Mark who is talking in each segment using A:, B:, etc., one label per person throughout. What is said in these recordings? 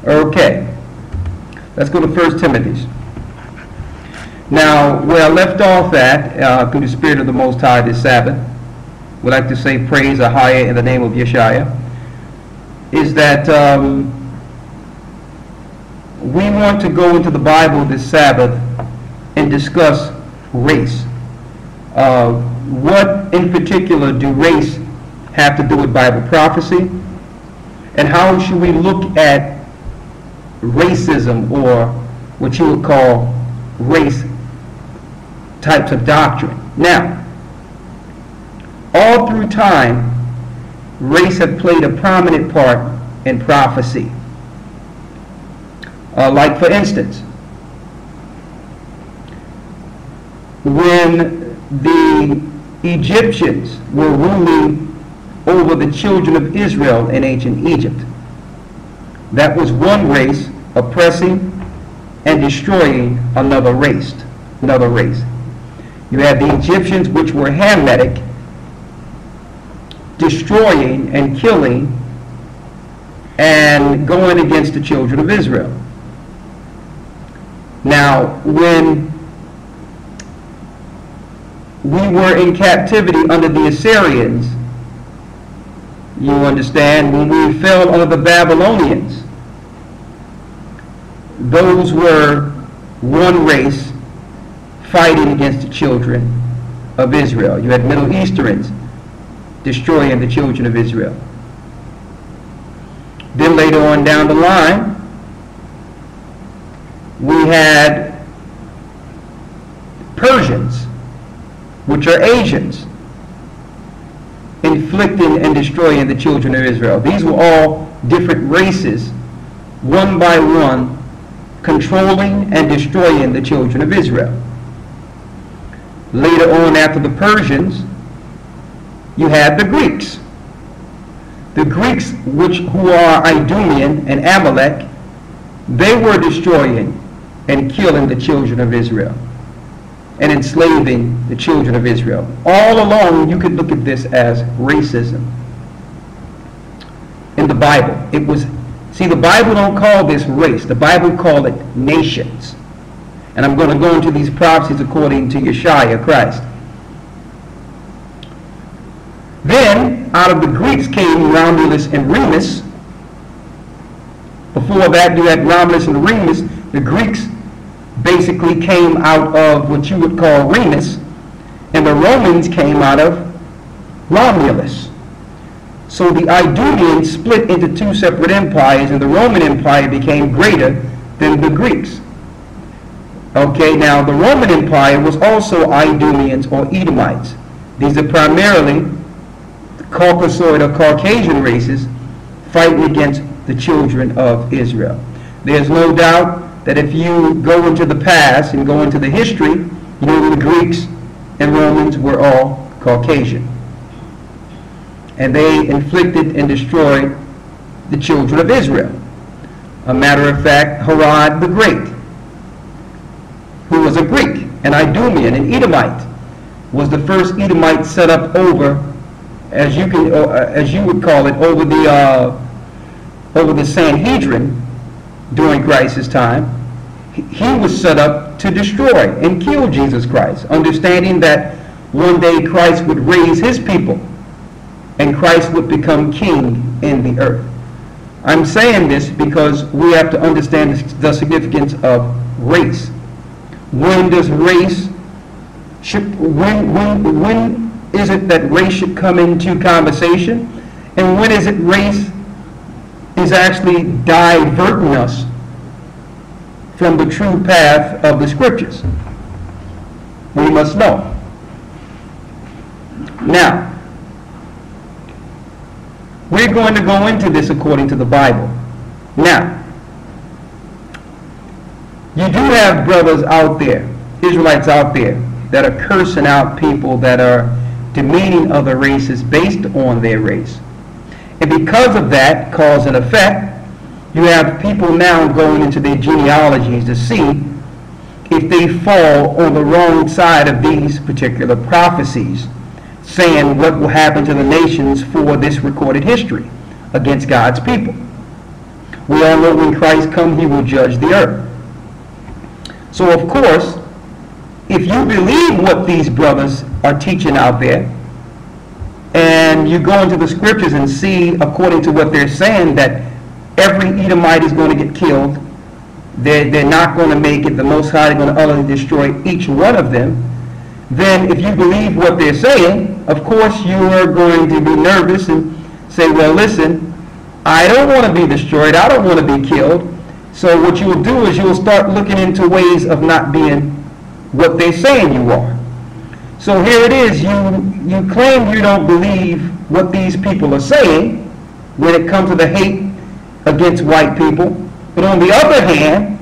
A: Okay, let's go to 1 Timothy. Now, where I left off at, through the Spirit of the Most High this Sabbath, we'd like to say praise Ahaya in the name of Yeshua, is that we want to go into the Bible this Sabbath and discuss race. What in particular do race have to do with Bible prophecy? And how should we look at racism, or what you would call race types of doctrine? Now, all through time, race have played a prominent part in prophecy. Like for instance, when the Egyptians were ruling over the children of Israel in ancient Egypt, that was one race oppressing and destroying another race. You had the Egyptians, which were Hamitic, destroying and killing and going against the children of Israel. Now, when we were in captivity under the Assyrians, you understand, when we fell under the Babylonians, those were one race fighting against the children of Israel. You had Middle Easterns destroying the children of Israel. Then later on down the line, we had Persians, which are Asians, inflicting and destroying the children of Israel. These were all different races, one by one, controlling and destroying the children of Israel. Later on, after the Persians, you had the Greeks. The Greeks, who are Idumean and Amalek, they were destroying and killing the children of Israel and enslaving the children of Israel. All along, you could look at this as racism. In the Bible, it was, see, the Bible don't call this race. The Bible call it nations. And I'm going to go into these prophecies according to Yeshua, Christ. Then, out of the Greeks came Romulus and Remus. Before that, you had Romulus and Remus. The Greeks basically came out of what you would call Remus, and the Romans came out of Romulus. So the Idumeans split into two separate empires, and the Roman Empire became greater than the Greeks. Okay, now the Roman Empire was also Idumeans or Edomites. These are primarily Caucasoid or Caucasian races fighting against the children of Israel. There's no doubt that if you go into the past and go into the history, you know the Greeks and Romans were all Caucasian. And they inflicted and destroyed the children of Israel. A matter of fact, Herod the Great, who was a Greek, an Idumean, an Edomite, was the first Edomite set up over, as you would call it, over the Sanhedrin during Christ's time. He was set up to destroy and kill Jesus Christ, understanding that one day Christ would raise his people and Christ would become king in the earth. I'm saying this because we have to understand the significance of race. When does race when is it that race should come into conversation, and when is it race is actually diverting us from the true path of the scriptures? We must know. Now, we're going to go into this according to the Bible. Now, you do have brothers out there, Israelites out there, that are cursing out people that are demeaning other races based on their race. And because of that, cause and effect, you have people now going into their genealogies to see if they fall on the wrong side of these particular prophecies, saying what will happen to the nations for this recorded history against God's people. We all know when Christ comes, he will judge the earth. So, of course, if you believe what these brothers are teaching out there, and you go into the scriptures and see, according to what they're saying, that every Edomite is going to get killed, they're not going to make it, the Most High is going to utterly destroy each one of them, then if you believe what they're saying, of course you are going to be nervous and say, well, listen, I don't want to be destroyed, I don't want to be killed. So what you will do is you will start looking into ways of not being what they're saying you are. So here it is, you claim you don't believe what these people are saying when it comes to the hate against white people, but on the other hand,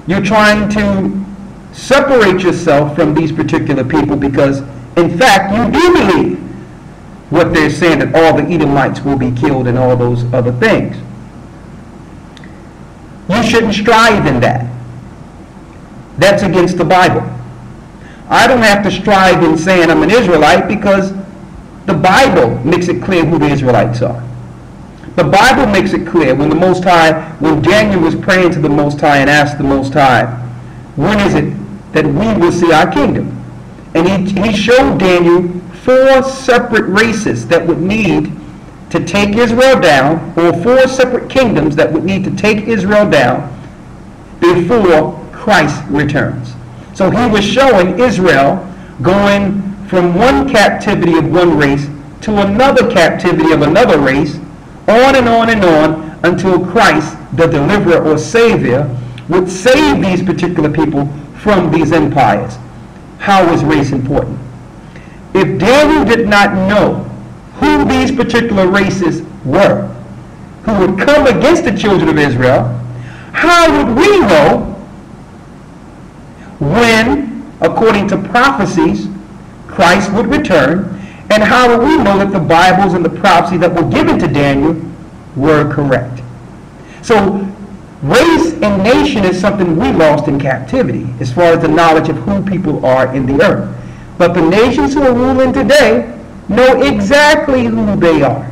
A: you're trying to separate yourself from these particular people because, in fact, you do believe what they're saying, that all the Edomites will be killed and all those other things. You shouldn't strive in that. That's against the Bible. I don't have to strive in saying I'm an Israelite because the Bible makes it clear who the Israelites are. The Bible makes it clear when the Most High, when Daniel was praying to the Most High and asked the Most High, when is it that we will see our kingdom? And he showed Daniel 4 separate races that would need to take Israel down, or 4 separate kingdoms that would need to take Israel down before Christ returns. So he was showing Israel going from one captivity of one race to another captivity of another race, on and on and on, until Christ, the deliverer or savior, would save these particular people from these empires. How is race important? If Daniel did not know who these particular races were, who would come against the children of Israel, how would we know when, according to prophecies, Christ would return, and how would we know that the Bibles and the prophecies that were given to Daniel were correct? So race and nation is something we lost in captivity as far as the knowledge of who people are in the earth. But the nations who are ruling today know exactly who they are.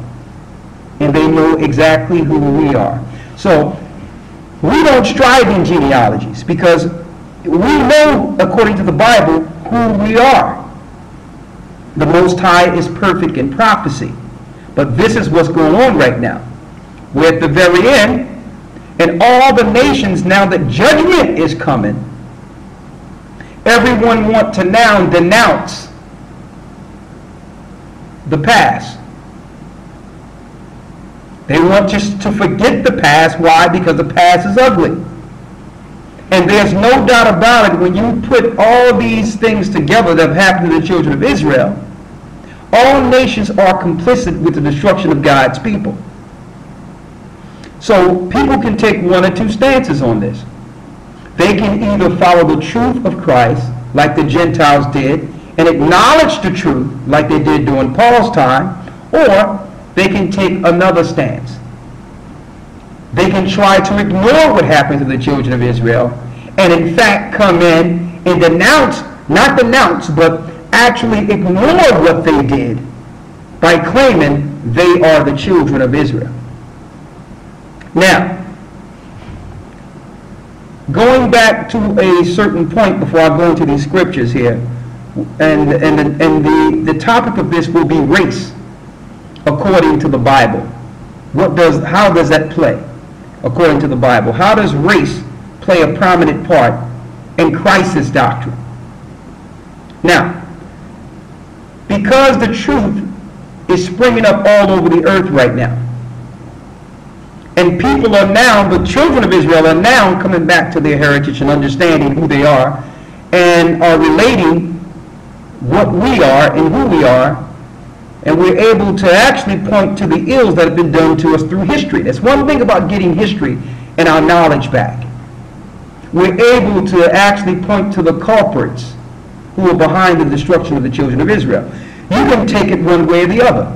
A: And they know exactly who we are. So we don't strive in genealogies because we know, according to the Bible, who we are. The Most High is perfect in prophecy. But this is what's going on right now. We're at the very end, and all the nations, now that judgment is coming, everyone wants to now denounce the past. They want just to forget the past. Why? Because the past is ugly. And there's no doubt about it, when you put all these things together that have happened to the children of Israel, all nations are complicit with the destruction of God's people. So people can take one or two stances on this. They can either follow the truth of Christ, like the Gentiles did, and acknowledge the truth, like they did during Paul's time, or they can take another stance. They can try to ignore what happened to the children of Israel, and in fact come in and denounce, not denounce, but actually ignore what they did by claiming they are the children of Israel. Now, going back to a certain point before I go into these scriptures here, and the topic of this will be race according to the Bible. How does that play according to the Bible? How does race play a prominent part in Christ's doctrine? Now, because the truth is springing up all over the earth right now, and people are now, the children of Israel are now coming back to their heritage and understanding who they are, and are relating what we are and who we are, and we're able to actually point to the ills that have been done to us through history. That's one thing about getting history and our knowledge back. We're able to actually point to the culprits who are behind the destruction of the children of Israel. You can take it one way or the other.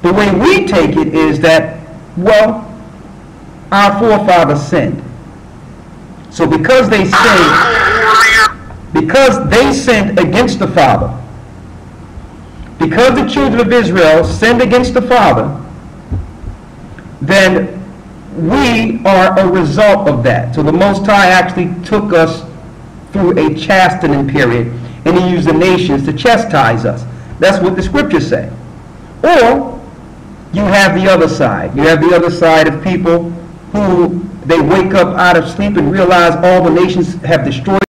A: The way we take it is that, well, our forefathers sinned. So because they sinned against the Father, because the children of Israel sinned against the Father, then we are a result of that. So the Most High actually took us through a chastening period, and he used the nations to chastise us. That's what the scriptures say. Or you have the other side. You have the other side of people who they wake up out of sleep and realize all the nations have destroyed